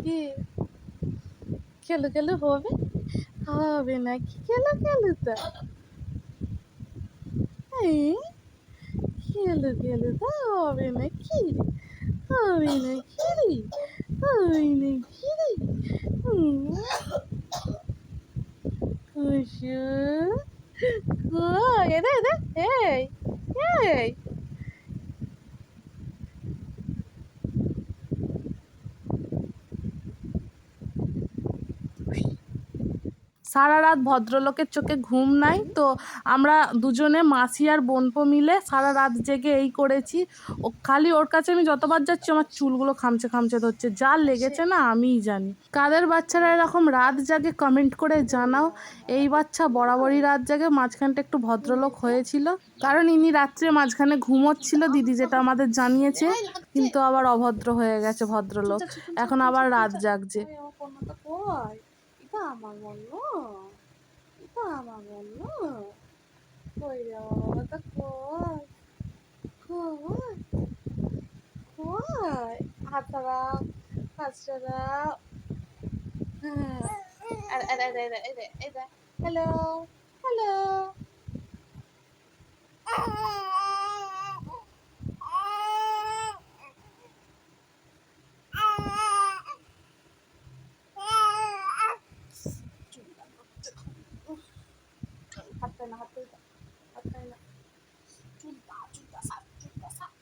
কি খেলু খেলু হবে? হবে নাকি খেলু খেলুটা? খেলু খেলুটা হবে নাকি? হবে নাকি রে? হবে নাকি রে? খুশু কই এদা এদা এই এই সারা রাত ভদ্রলোকের চোখে ঘুম নাই তো আমরা দুজনে মাসি আর বোনপো মিলে সারা রাত জেগে এই করেছি। ও খালি ওর কাছে আমি যতবার যাচ্ছি আমার চুলগুলো খামচে খামচে ধরছে, যা লেগেছে না আমিই জানি। কাদের বাচ্চারা এরকম রাত জাগে কমেন্ট করে জানাও। এই বাচ্চা বরাবরই রাত জাগে, মাঝখানটা একটু ভদ্রলোক হয়েছিল কারণ ইনি রাত্রে মাঝখানে ঘুমোচ্ছিল দিদি যেটা আমাদের জানিয়েছে, কিন্তু আবার অভদ্র হয়ে গেছে ভদ্রলোক, এখন আবার রাত জাগছে। এটা আমার বললো, এটা আমার বললো, কই রে আমার বাবাটা কই, কই কই, হাত দাও, হাতটা দাও, হ্যালো হ্যালো হাত পায় না, হাত পায় না, হাত পায় না, চুলটা চুলটা সাপ, চুলটা সাপ।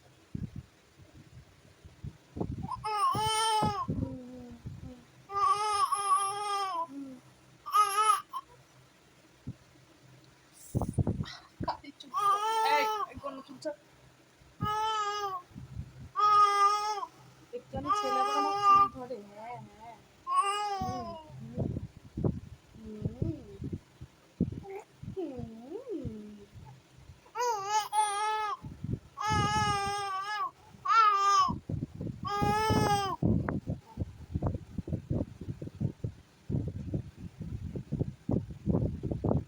একটুখানি ছেলে আবার আমার চুল ধরে। হ্যাঁ হ্যাঁ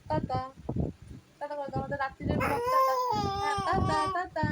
টাটা টাটা করে দাও আমাদের রাত্রিরের ব্লগটা। Tata tata tata.